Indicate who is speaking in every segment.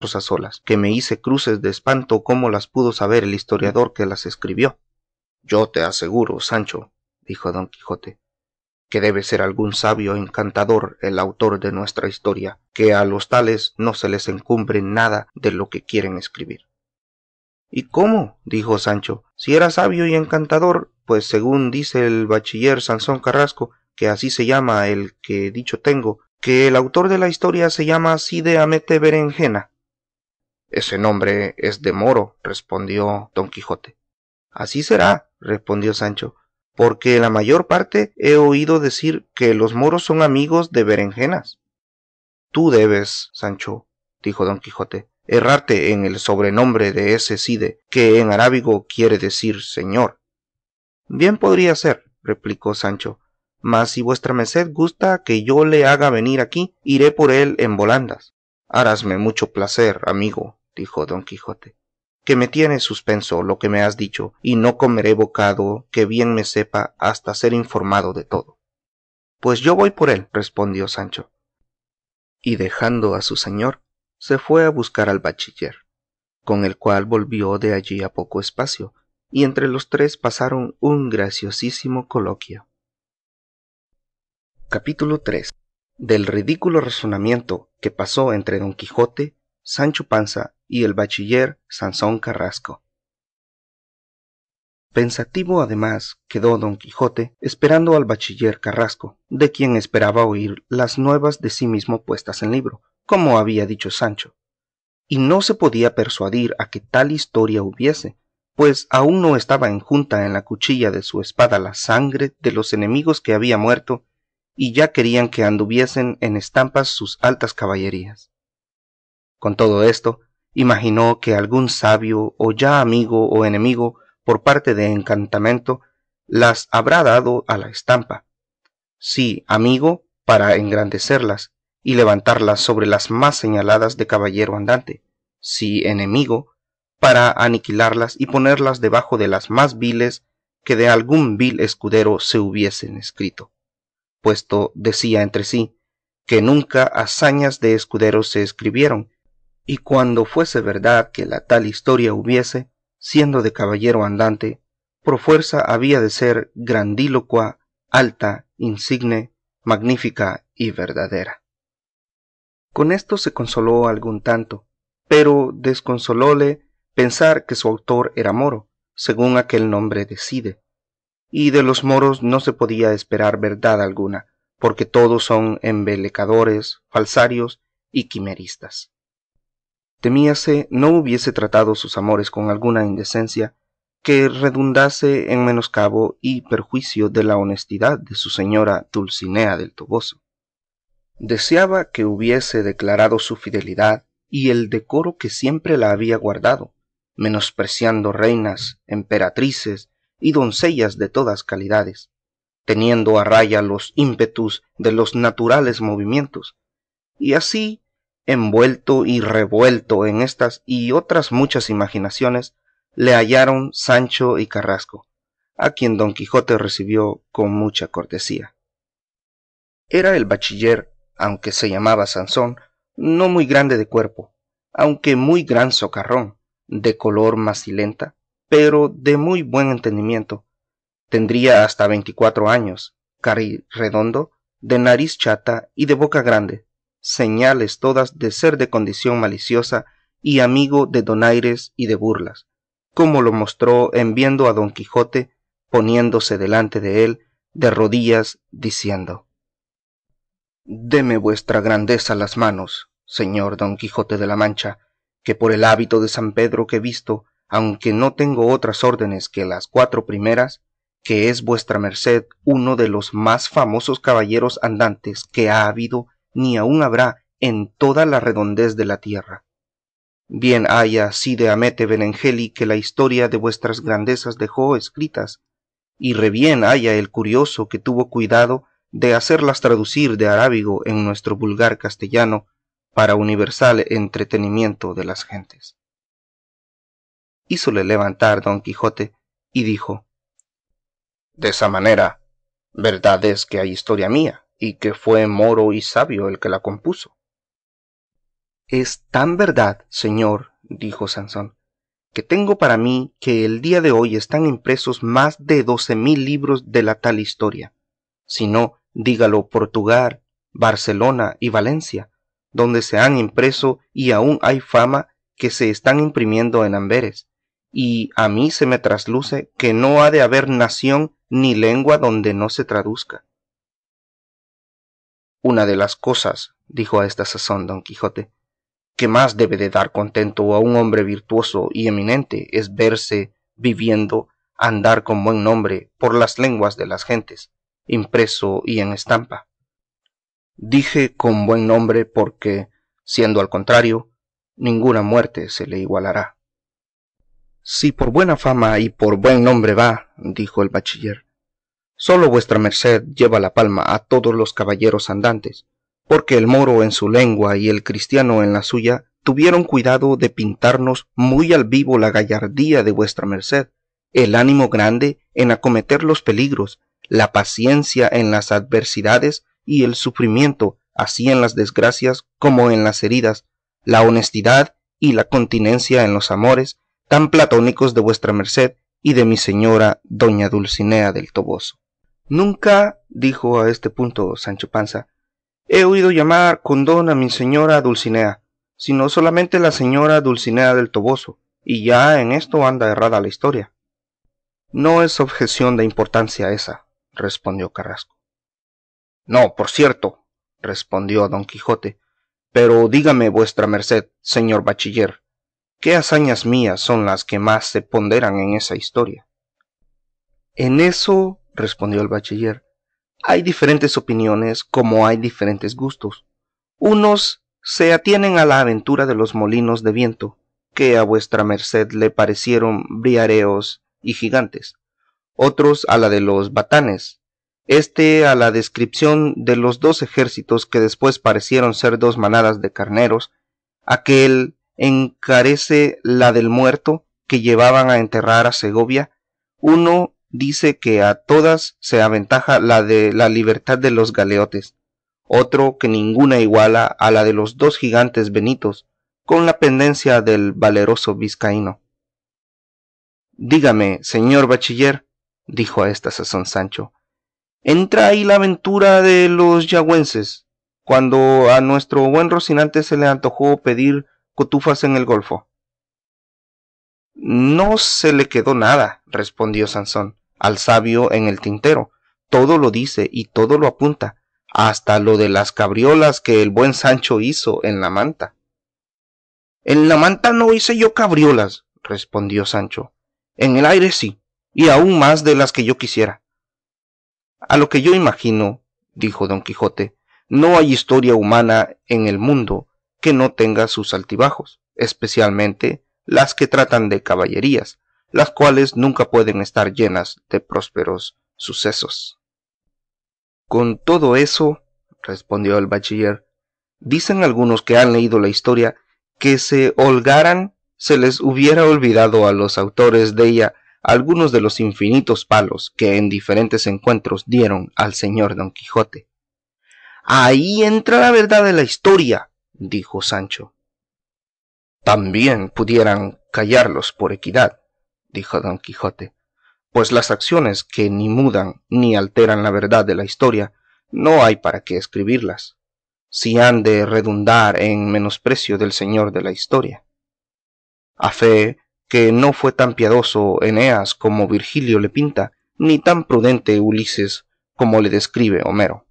Speaker 1: a solas, que me hice cruces de espanto cómo las pudo saber el historiador que las escribió. Yo te aseguro, Sancho, dijo don Quijote, que debe ser algún sabio encantador el autor de nuestra historia, que a los tales no se les encumbre nada de lo que quieren escribir. ¿Y cómo? Dijo Sancho, si era sabio y encantador, pues según dice el bachiller Sansón Carrasco, que así se llama el que dicho tengo, que el autor de la historia se llama Cide Hamete Berenjena. Ese nombre es de moro, respondió don Quijote. Así será, respondió Sancho, porque la mayor parte he oído decir que los moros son amigos de berenjenas. Tú debes, Sancho, dijo don Quijote, errarte en el sobrenombre de ese Cide, que en arábigo quiere decir señor. Bien podría ser, replicó Sancho, mas si vuestra merced gusta que yo le haga venir aquí, iré por él en volandas. Harásme mucho placer, amigo, dijo don Quijote, que me tiene suspenso lo que me has dicho, y no comeré bocado que bien me sepa hasta ser informado de todo. Pues yo voy por él, respondió Sancho. Y dejando a su señor, se fue a buscar al bachiller, con el cual volvió de allí a poco espacio, y entre los tres pasaron un graciosísimo coloquio. Capítulo 3. Del ridículo razonamiento que pasó entre don Quijote, Sancho Panza y el bachiller Sansón Carrasco. Pensativo además quedó don Quijote esperando al bachiller Carrasco, de quien esperaba oír las nuevas de sí mismo puestas en libro, como había dicho Sancho, y no se podía persuadir a que tal historia hubiese, pues aún no estaba enjunta en la cuchilla de su espada la sangre de los enemigos que había muerto, y ya querían que anduviesen en estampas sus altas caballerías. Con todo esto, imaginó que algún sabio, o ya amigo o enemigo, por parte de encantamento, las habrá dado a la estampa. Sí, amigo, para engrandecerlas y levantarlas sobre las más señaladas de caballero andante; sí, enemigo, para aniquilarlas y ponerlas debajo de las más viles que de algún vil escudero se hubiesen escrito, puesto decía entre sí, que nunca hazañas de escuderos se escribieron, y cuando fuese verdad que la tal historia hubiese, siendo de caballero andante, por fuerza había de ser grandílocua, alta, insigne, magnífica y verdadera. Con esto se consoló algún tanto, pero desconsolóle pensar que su autor era moro, según aquel nombre decide, y de los moros no se podía esperar verdad alguna, porque todos son embelecadores, falsarios y quimeristas. Temíase no hubiese tratado sus amores con alguna indecencia que redundase en menoscabo y perjuicio de la honestidad de su señora Dulcinea del Toboso. Deseaba que hubiese declarado su fidelidad y el decoro que siempre la había guardado, menospreciando reinas, emperatrices y doncellas de todas calidades, teniendo a raya los ímpetus de los naturales movimientos, y así, envuelto y revuelto en estas y otras muchas imaginaciones, le hallaron Sancho y Carrasco, a quien don Quijote recibió con mucha cortesía. Era el bachiller, aunque se llamaba Sansón, no muy grande de cuerpo, aunque muy gran socarrón, de color macilenta, pero de muy buen entendimiento. Tendría hasta 24 años, redondo, de nariz chata y de boca grande, señales todas de ser de condición maliciosa y amigo de donaires y de burlas, como lo mostró en viendo a don Quijote poniéndose delante de él de rodillas, diciendo: Deme vuestra grandeza las manos, señor don Quijote de la Mancha, que por el hábito de San Pedro que he visto, aunque no tengo otras órdenes que las 4 primeras, que es vuestra merced uno de los más famosos caballeros andantes que ha habido ni aun habrá en toda la redondez de la tierra. Bien haya Cide Hamete Benengeli que la historia de vuestras grandezas dejó escritas, y rebién haya el curioso que tuvo cuidado de hacerlas traducir de arábigo en nuestro vulgar castellano para universal entretenimiento de las gentes. Hízole levantar don Quijote y dijo: Desa manera, verdad es que hay historia mía, y que fue moro y sabio el que la compuso. Es tan verdad, señor, dijo Sansón, que tengo para mí que el día de hoy están impresos más de 12.000 libros de la tal historia, si no, dígalo Portugal, Barcelona y Valencia, donde se han impreso y aún hay fama que se están imprimiendo en Amberes, y a mí se me trasluce que no ha de haber nación ni lengua donde no se traduzca. Una de las cosas, dijo a esta sazón don Quijote, que más debe de dar contento a un hombre virtuoso y eminente es verse viviendo, andar con buen nombre por las lenguas de las gentes, impreso y en estampa. Dije con buen nombre porque, siendo al contrario, ninguna muerte se le igualará. Si por buena fama y por buen nombre va, dijo el bachiller, solo vuestra merced lleva la palma a todos los caballeros andantes, porque el moro en su lengua y el cristiano en la suya tuvieron cuidado de pintarnos muy al vivo la gallardía de vuestra merced, el ánimo grande en acometer los peligros, la paciencia en las adversidades y el sufrimiento, así en las desgracias como en las heridas, la honestidad y la continencia en los amores, tan platónicos de vuestra merced y de mi señora doña Dulcinea del Toboso. Nunca, dijo a este punto Sancho Panza, he oído llamar con don a mi señora Dulcinea, sino solamente la señora Dulcinea del Toboso, y ya en esto anda errada la historia. No es objeción de importancia esa, respondió Carrasco. No, por cierto, respondió don Quijote, pero dígame vuestra merced, señor bachiller, ¿qué hazañas mías son las que más se ponderan en esa historia? En eso, respondió el bachiller, hay diferentes opiniones como hay diferentes gustos. Unos se atienen a la aventura de los molinos de viento, que a vuestra merced le parecieron briareos y gigantes, otros a la de los batanes, a la descripción de los dos ejércitos que después parecieron ser dos manadas de carneros, aquel encarece la del muerto que llevaban a enterrar a Segovia, uno dice que a todas se aventaja la de la libertad de los galeotes, otro que ninguna iguala a la de los dos gigantes benitos, con la pendencia del valeroso vizcaíno. Dígame, señor bachiller, dijo a esta sazón Sancho, ¿entra ahí la aventura de los yagüenses, cuando a nuestro buen Rocinante se le antojó pedir cotufas en el golfo? No se le quedó nada, respondió Sansón, al sabio en el tintero, todo lo dice y todo lo apunta, hasta lo de las cabriolas que el buen Sancho hizo en la manta. En la manta no hice yo cabriolas, respondió Sancho, en el aire sí, y aún más de las que yo quisiera. A lo que yo imagino, dijo don Quijote, no hay historia humana en el mundo que no tenga sus altibajos, especialmente las que tratan de caballerías, las cuales nunca pueden estar llenas de prósperos sucesos. Con todo eso, respondió el bachiller, dicen algunos que han leído la historia que se holgaran se les hubiera olvidado a los autores de ella algunos de los infinitos palos que en diferentes encuentros dieron al señor don Quijote. Ahí entra la verdad de la historia, dijo Sancho. También pudieran callarlos por equidad, dijo don Quijote, pues las acciones que ni mudan ni alteran la verdad de la historia no hay para qué escribirlas, si han de redundar en menosprecio del señor de la historia. A fe que no fue tan piadoso Eneas como Virgilio le pinta, ni tan prudente Ulises como le describe Homero.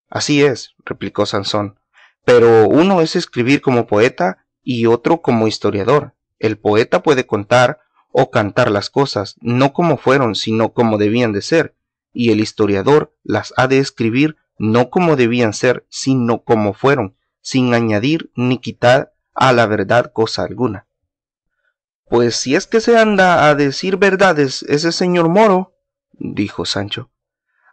Speaker 1: Así es, replicó Sansón, pero uno es escribir como poeta y otro como historiador. El poeta puede contar o cantar las cosas, no como fueron, sino como debían de ser, y el historiador las ha de escribir no como debían ser, sino como fueron, sin añadir ni quitar a la verdad cosa alguna. Pues si es que se anda a decir verdades ese señor Moro, dijo Sancho,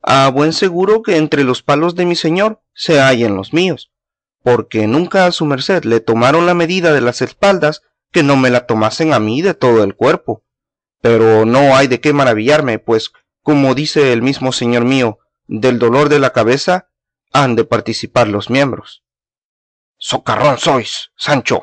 Speaker 1: a buen seguro que entre los palos de mi señor se hallen los míos, porque nunca a su merced le tomaron la medida de las espaldas que no me la tomasen a mí de todo el cuerpo. Pero no hay de qué maravillarme, pues, como dice el mismo señor mío, del dolor de la cabeza han de participar los miembros. socarrón sois, Sancho